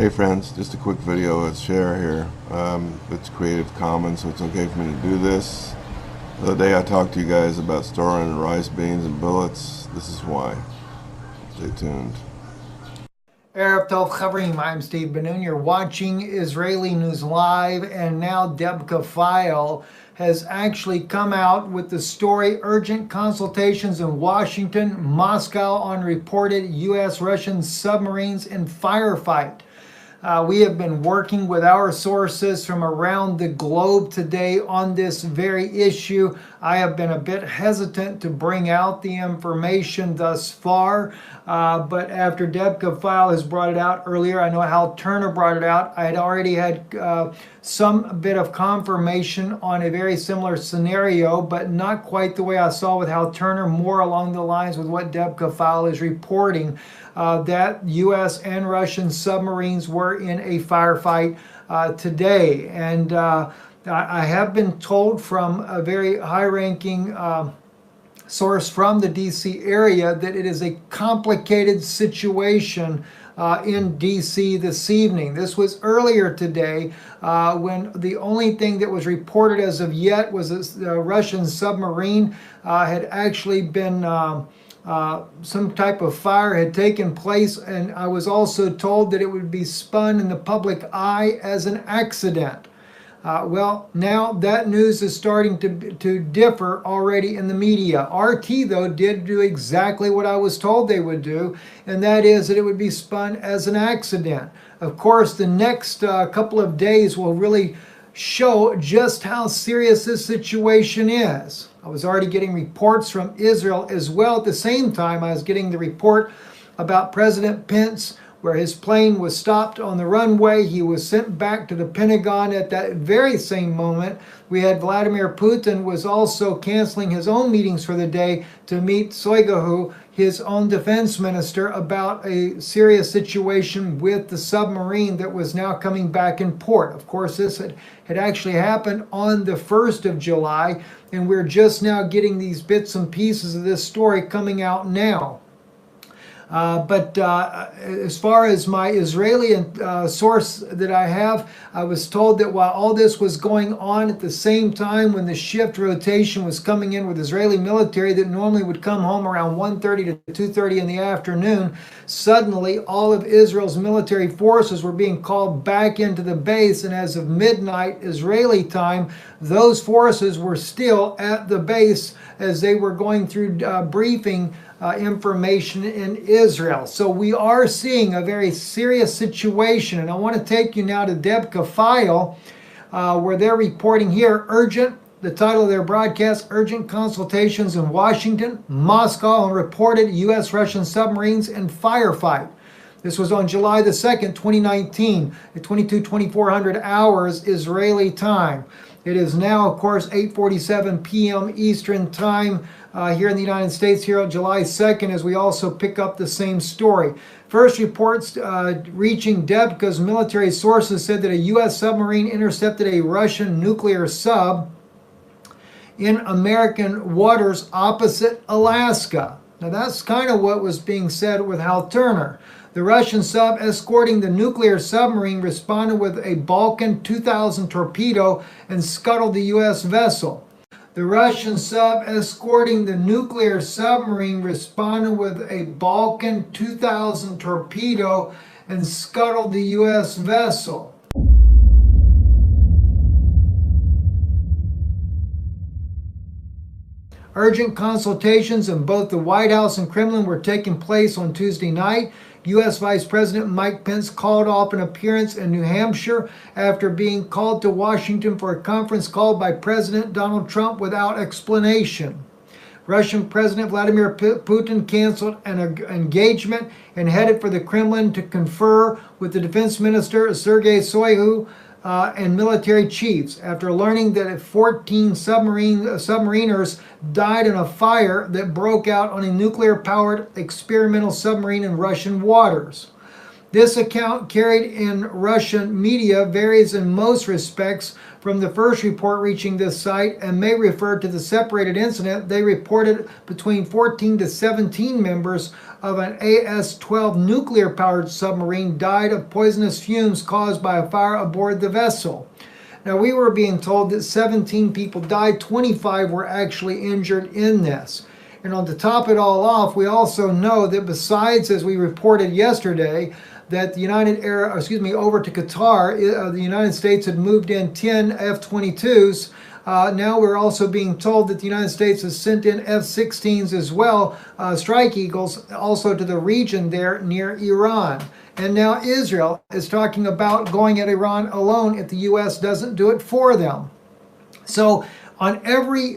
Hey friends, just a quick video. Let's share here. It's Creative Commons, so it's okay for me to do this. The other day I talked to you guys about storing rice, beans, and bullets. This is why. Stay tuned. Arab Tov Chavrim, I'm Steve Ben-Nun. You're watching Israeli News Live, and now Debka File has actually come out with the story Urgent Consultations in Washington, Moscow on reported U.S.-Russian submarines in firefight. We have been working with our sources from around the globe today on this very issue. I have been a bit hesitant to bring out the information thus far, but after Debka File has brought it out earlier, I know Hal Turner brought it out. I had already had some bit of confirmation on a very similar scenario, but not quite the way I saw with Hal Turner, more along the lines with what Debka File is reporting. That U.S. and Russian submarines were in a firefight today. And I have been told from a very high-ranking source from the D.C. area that it is a complicated situation in D.C. this evening. This was earlier today when the only thing that was reported as of yet was that the Russian submarine had actually been some type of fire had taken place, and I was also told that it would be spun in the public eye as an accident. Well, now that news is starting to differ already in the media. RT, though, did do exactly what I was told they would do, and that is that it would be spun as an accident. Of course, the next couple of days will really show just how serious this situation is. I was already getting reports from Israel as well. At the same time, I was getting the report about President Pence, where his plane was stopped on the runway. He was sent back to the Pentagon at that very same moment. We had Vladimir Putin was also canceling his own meetings for the day to meet Shoigu, his own defense minister, about a serious situation with the submarine that was now coming back in port. Of course, this had actually happened on the 1st of July, and we're just now getting these bits and pieces of this story coming out now. But as far as my Israeli source that I have, I was told that while all this was going on at the same time when the shift rotation was coming in with Israeli military that normally would come home around 1:30 to 2:30 in the afternoon, suddenly all of Israel's military forces were being called back into the base, and as of midnight Israeli time, those forces were still at the base as they were going through briefing information in Israel. So we are seeing a very serious situation, and I want to take you now to Debka File, where they're reporting here, the title of their broadcast, Urgent Consultations in Washington, Moscow on reported U.S.-Russian submarines in firefight. This was on July the 2nd, 2019, at 2400 hours Israeli time. It is now, of course, 8:47 p.m. Eastern Time here in the United States, here on July 2nd, as we also pick up the same story. First reports reaching Debka's military sources said that a U.S. submarine intercepted a Russian nuclear sub in American waters opposite Alaska. Now, that's kind of what was being said with Hal Turner. The Russian sub escorting the nuclear submarine responded with a Balkan 2000 torpedo and scuttled the U.S. vessel. The Russian sub escorting the nuclear submarine responded with a Balkan 2000 torpedo and scuttled the U.S. vessel. Urgent consultations in both the White House and Kremlin were taking place on Tuesday night. U.S. Vice President Mike Pence called off an appearance in New Hampshire after being called to Washington for a conference call by President Donald Trump without explanation. Russian President Vladimir Putin canceled an engagement and headed for the Kremlin to confer with the Defense Minister Sergei Shoigu and military chiefs after learning that 14 submariners died in a fire that broke out on a nuclear-powered experimental submarine in Russian waters. This account carried in Russian media varies in most respects from the first report reaching this site and may refer to the separated incident. They reported between 14 to 17 members of an AS-12 nuclear-powered submarine died of poisonous fumes caused by a fire aboard the vessel. Now, we were being told that 17 people died, 25 were actually injured in this. And on to top it all off, we also know that besides, as we reported yesterday, that the over to Qatar, the United States had moved in 10 F-22s. Now we're also being told that the United States has sent in F-16s as well, Strike Eagles, also to the region there near Iran. And now Israel is talking about going at Iran alone if the U.S. doesn't do it for them. So on every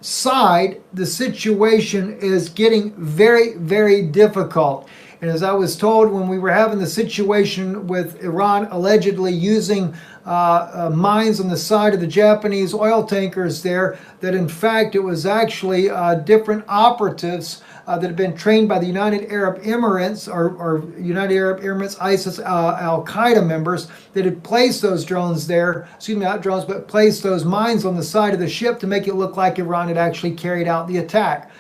side, the situation is getting very, very difficult. And as I was told when we were having the situation with Iran allegedly using mines on the side of the Japanese oil tankers there, that in fact it was actually different operatives that had been trained by the United Arab Emirates or United Arab Emirates ISIS Al-Qaeda members that had placed those drones there, not drones, but placed those mines on the side of the ship to make it look like Iran had actually carried out the attack.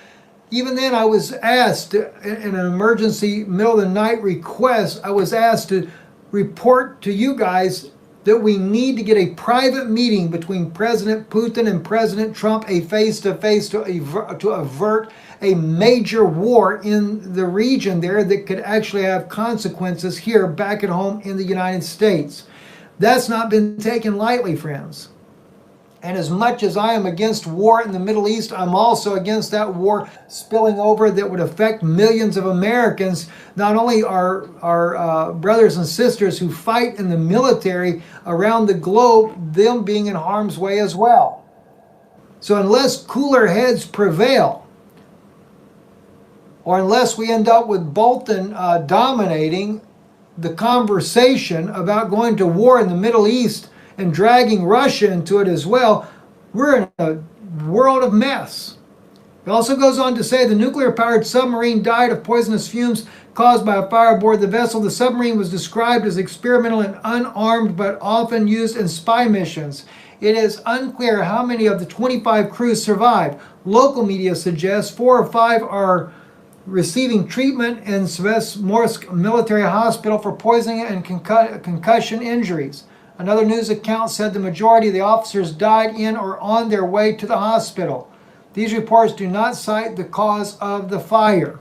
Even then, I was asked in an emergency middle of the night request, I was asked to report to you guys that we need to get a private meeting between President Putin and President Trump, a face-to-face to avert a major war in the region there that could actually have consequences here back at home in the United States. That's not been taken lightly, friends. And as much as I am against war in the Middle East, I'm also against that war spilling over that would affect millions of Americans, not only our brothers and sisters who fight in the military around the globe, them being in harm's way as well. So unless cooler heads prevail, or unless we end up with Bolton dominating the conversation about going to war in the Middle East and dragging Russia into it as well, we're in a world of mess. It also goes on to say the nuclear-powered submarine died of poisonous fumes caused by a fire aboard the vessel. The submarine was described as experimental and unarmed, but often used in spy missions. It is unclear how many of the 25 crews survived. Local media suggests 4 or 5 are receiving treatment in Svesmorsk military hospital for poisoning and concussion injuries. Another news account said the majority of the officers died in or on their way to the hospital. These reports do not cite the cause of the fire.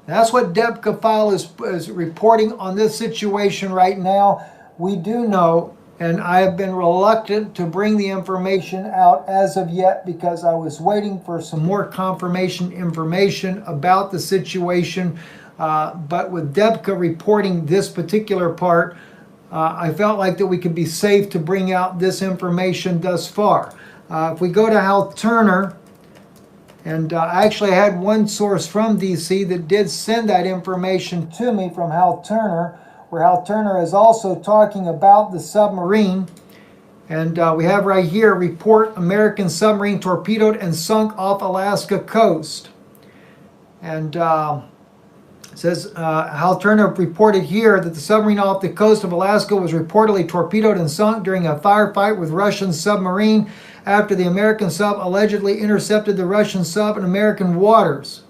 That's what Debka File is reporting on this situation right now. We do know, and I have been reluctant to bring the information out as of yet because I was waiting for some more confirmation information about the situation. But with Debka reporting this particular part, I felt like that we could be safe to bring out this information thus far. If we go to Hal Turner, and I actually had one source from DC that did send that information to me from Hal Turner, where Hal Turner is also talking about the submarine. And we have right here, report American submarine torpedoed and sunk off Alaska coast. And it says, Hal Turner reported here that the submarine off the coast of Alaska was reportedly torpedoed and sunk during a firefight with Russian submarine after the American sub allegedly intercepted the Russian sub in American waters.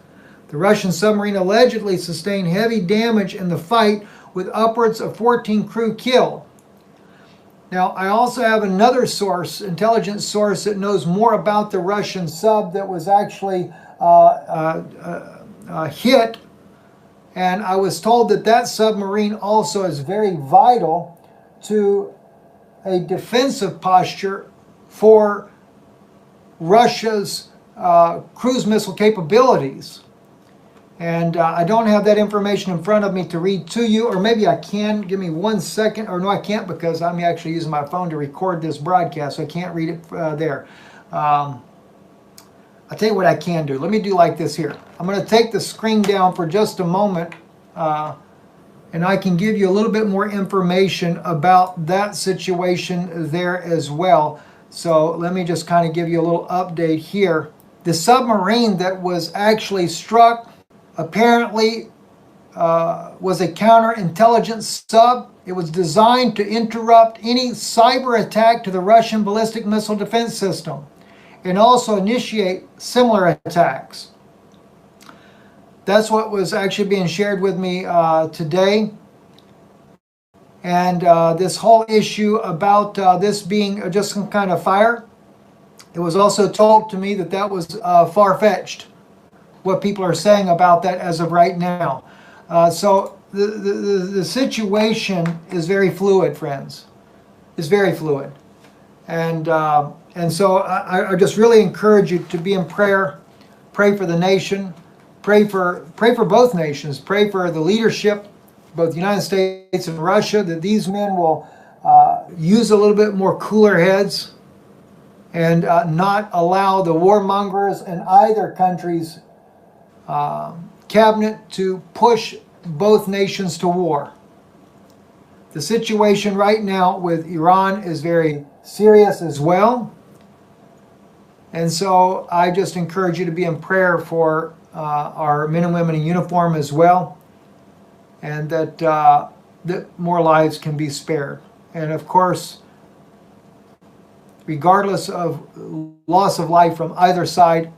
The Russian submarine allegedly sustained heavy damage in the fight with upwards of 14 crew killed. Now, I also have another source, intelligence source, that knows more about the Russian sub that was actually hit. And I was told that that submarine also is very vital to a defensive posture for Russia's cruise missile capabilities. And I don't have that information in front of me to read to you, or maybe I can. Give me 1 second. Or no, I can't, because I'm actually using my phone to record this broadcast, so I can't read it there. I'll tell you what I can do. Let me do like this here. I'm going to take the screen down for just a moment, and I can give you a little bit more information about that situation there as well. So let me just kind of give you a little update here. The submarine that was actually struck apparently was a counterintelligence sub. It was designed to interrupt any cyber attack to the Russian ballistic missile defense system and also initiate similar attacks. That's what was actually being shared with me today. And this whole issue about this being just some kind of fire, it was also told to me that that was far-fetched, what people are saying about that as of right now. So the situation is very fluid, friends. It's very fluid. And so I just really encourage you to be in prayer. Pray for the nation. Pray for both nations. Pray for the leadership, both the United States and Russia, that these men will use a little bit more cooler heads and not allow the warmongers in either country's cabinet to push both nations to war. The situation right now with Iran is very serious as well. And so I just encourage you to be in prayer for our men and women in uniform as well, and that, that more lives can be spared. And of course, regardless of loss of life from either side,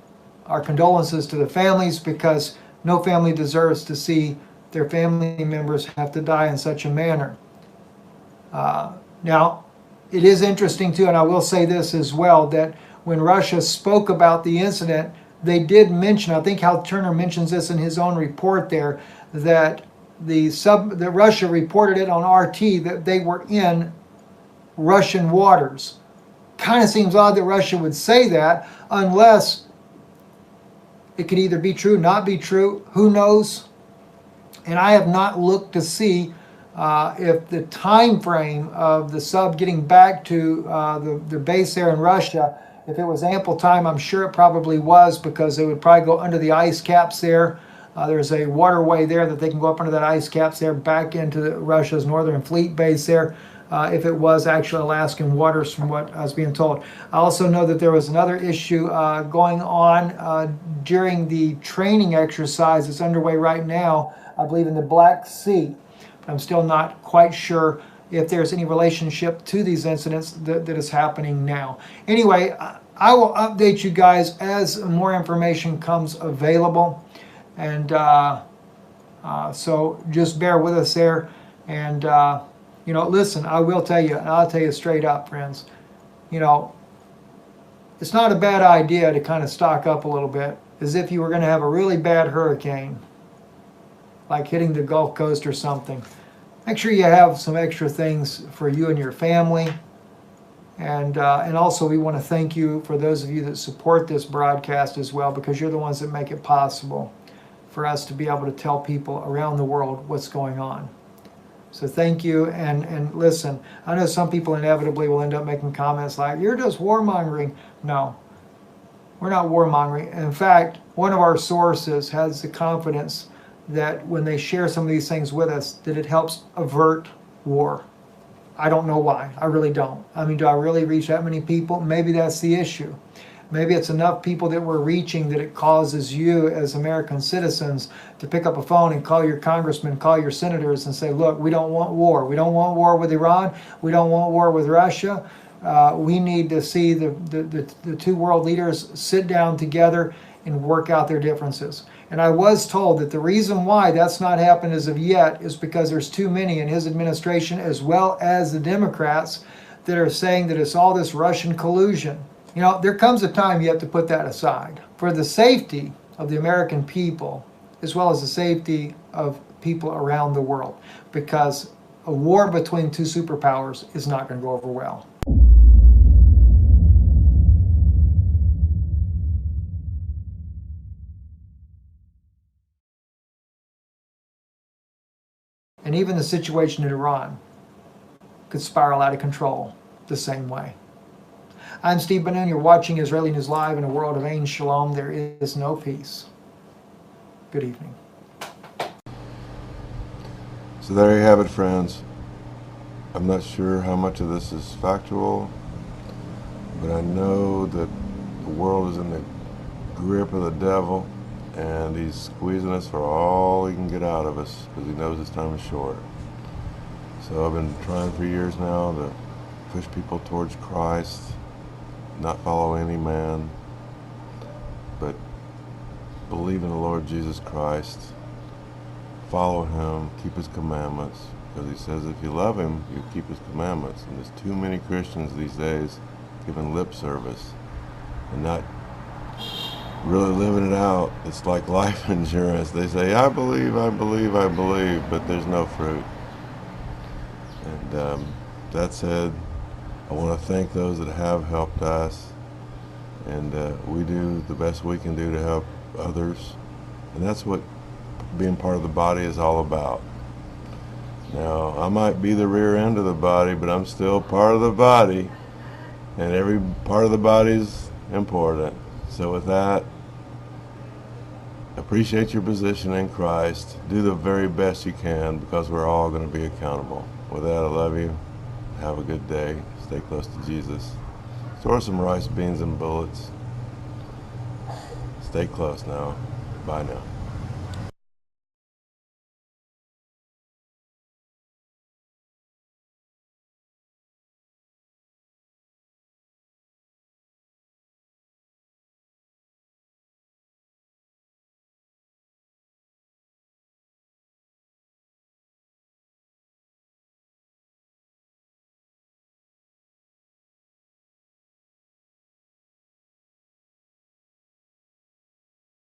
our condolences to the families, because no family deserves to see their family members have to die in such a manner. Now, it is interesting too, and I will say this as well, that when Russia spoke about the incident, they did mention, I think Hal Turner mentions this in his own report there, that that Russia reported it on RT that they were in Russian waters. Kind of seems odd that Russia would say that, unless it could either be true, not be true, who knows? And I have not looked to see if the time frame of the sub getting back to the base there in Russia, if it was ample time. I'm sure it probably was, because it would probably go under the ice caps there. There's a waterway there that they can go up under that ice caps there back into Russia's Northern Fleet base there, if it was actually Alaskan waters from what I was being told. I also know that there was another issue going on during the training exercise that's underway right now, I believe in the Black Sea. I'm still not quite sure if there's any relationship to these incidents that is happening now. Anyway, I will update you guys as more information comes available. And so just bear with us there. And, you know, listen, I will tell you, and I'll tell you straight up, friends, you know, it's not a bad idea to kind of stock up a little bit, as if you were going to have a really bad hurricane, like hitting the Gulf Coast or something. Make sure you have some extra things for you and your family. And also we want to thank you for those of you that support this broadcast as well, because you're the ones that make it possible for us to be able to tell people around the world what's going on. So thank you. And listen, I know some people inevitably will end up making comments like, you're just warmongering. No, we're not warmongering. In fact, one of our sources has the confidence that when they share some of these things with us, that it helps avert war. I don't know why. I really don't. I mean, do I really reach that many people? Maybe that's the issue. Maybe it's enough people that we're reaching that it causes you as American citizens to pick up a phone and call your congressmen, call your senators and say, look, we don't want war. We don't want war with Iran. We don't want war with Russia. We need to see the two world leaders sit down together and work out their differences. And I was told that the reason why that's not happened as of yet is because there's too many in his administration, as well as the Democrats, that are saying that it's all this Russian collusion. You know, there comes a time you have to put that aside for the safety of the American people, as well as the safety of people around the world, because a war between two superpowers is not going to go over well. And even the situation in Iran could spiral out of control the same way. I'm Steve Ben-Nun. You're watching Israeli News Live. In a world of Ein Shalom, there is no peace. Good evening. So there you have it, friends. I'm not sure how much of this is factual, but I know that the world is in the grip of the devil, and he's squeezing us for all he can get out of us because he knows his time is short. So I've been trying for years now to push people towards Christ, not follow any man, but believe in the Lord Jesus Christ, follow him, keep his commandments, because he says if you love him, you keep his commandments. And there's too many Christians these days giving lip service and not really living it out. It's like life insurance. They say, I believe, I believe, I believe, but there's no fruit. And that said, I want to thank those that have helped us, and we do the best we can do to help others, and that's what being part of the body is all about. Now, I might be the rear end of the body, but I'm still part of the body, and every part of the body is important. So with that, appreciate your position in Christ. Do the very best you can, because we're all going to be accountable. With that, I love you. Have a good day. Stay close to Jesus. Store some rice, beans, and bullets. Stay close now. Bye now.